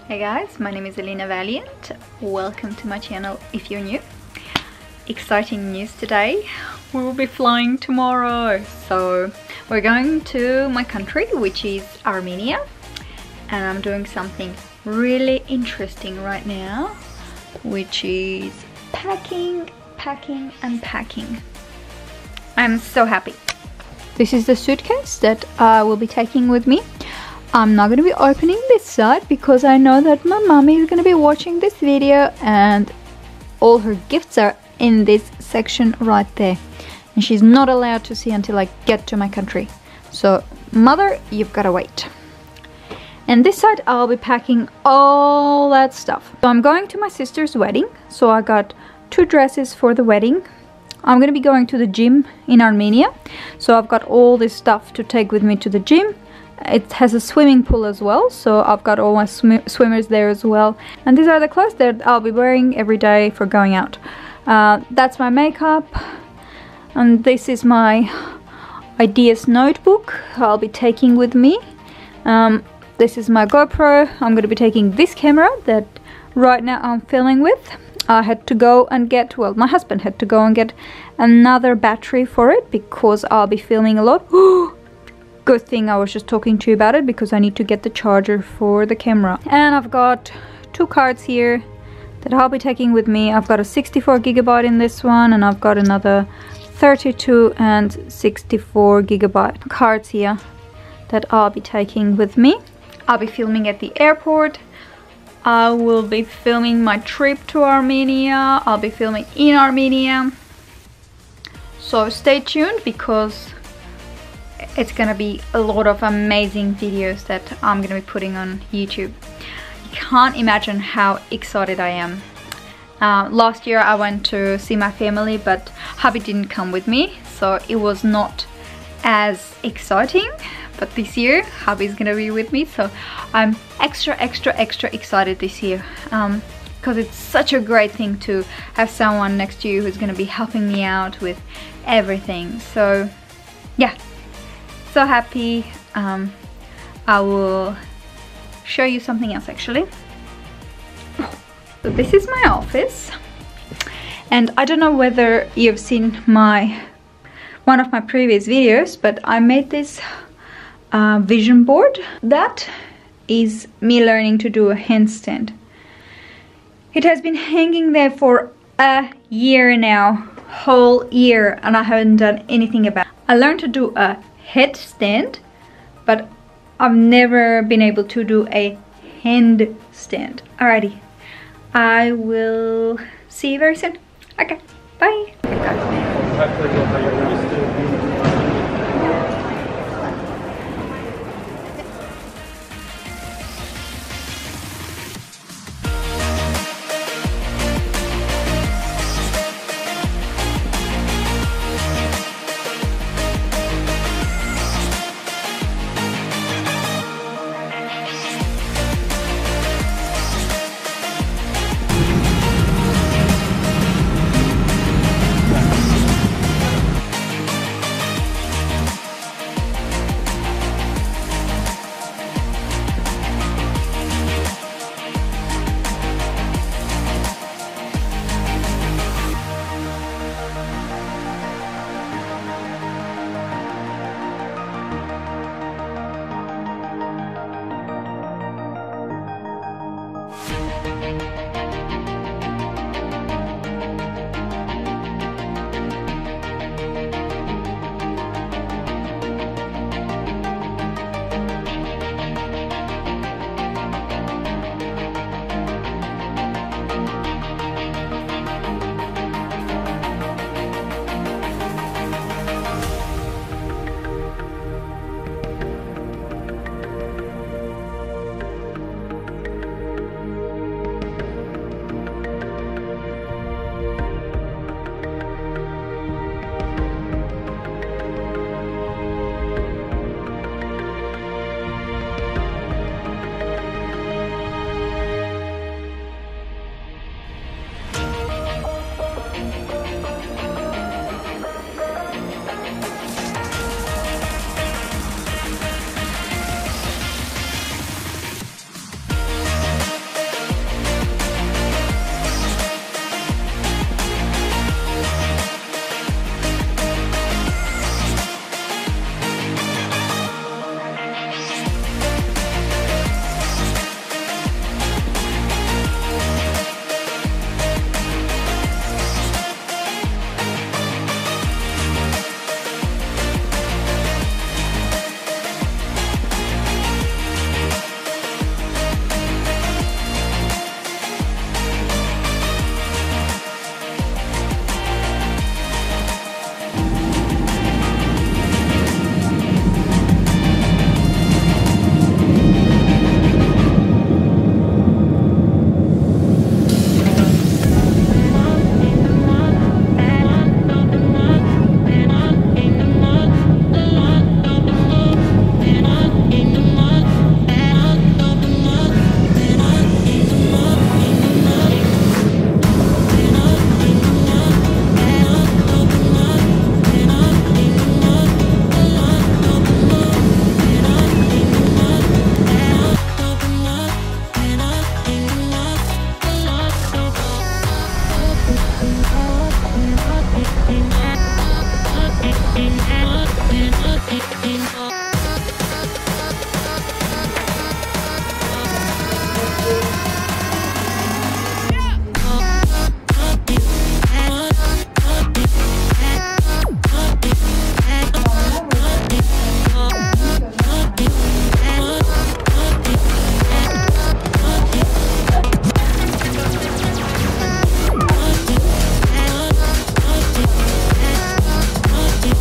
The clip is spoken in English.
Hey guys, my name is Alina Valiant. Welcome to my channel if you're new. Exciting news today. We will be flying tomorrow. So we're going to my country, which is Armenia. And I'm doing something really interesting right now, which is packing. I'm so happy. This is the suitcase that I will be taking with me. I'm not going to be opening this side because I know that my mommy is going to be watching this video and all her gifts are in this section right there. And she's not allowed to see until I get to my country. So, mother, you've got to wait. And this side I'll be packing all that stuff. So I'm going to my sister's wedding. So I got 2 dresses for the wedding. I'm going to be going to the gym in Armenia. So I've got all this stuff to take with me to the gym. It has a swimming pool as well, so I've got all my swimmers there as well. And these are the clothes that I'll be wearing every day for going out. That's my makeup, and this is my ideas notebook I'll be taking with me. This is my GoPro. I'm going to be taking this camera that right now I'm filming with. I had to go and get, well, my husband had to go and get another battery for it because I'll be filming a lot. Good thing I was just talking to you about it because I need to get the charger for the camera. And I've got 2 cards here that I'll be taking with me. I've got a 64GB in this one, and I've got another 32 and 64 gigabyte cards here that I'll be taking with me. I'll be filming at the airport. I will be filming my trip to Armenia. I'll be filming in Armenia. So stay tuned because it's gonna be a lot of amazing videos that I'm gonna be putting on YouTube. You can't imagine how excited I am. Last year I went to see my family, but hubby didn't come with me, so it was not as exciting. But this year hubby's gonna be with me, so I'm extra excited this year, because it's such a great thing to have someone next to you who's gonna be helping me out with everything. So yeah, so happy. I will show you something else actually. So this is my office, and I don't know whether you've seen one of my previous videos, but I made this vision board. That is me learning to do a handstand. It has been hanging there for a year now, whole year, and I haven't done anything about it. I learned to do a headstand, but I've never been able to do a handstand. Alrighty, I will see you very soon. Okay, bye.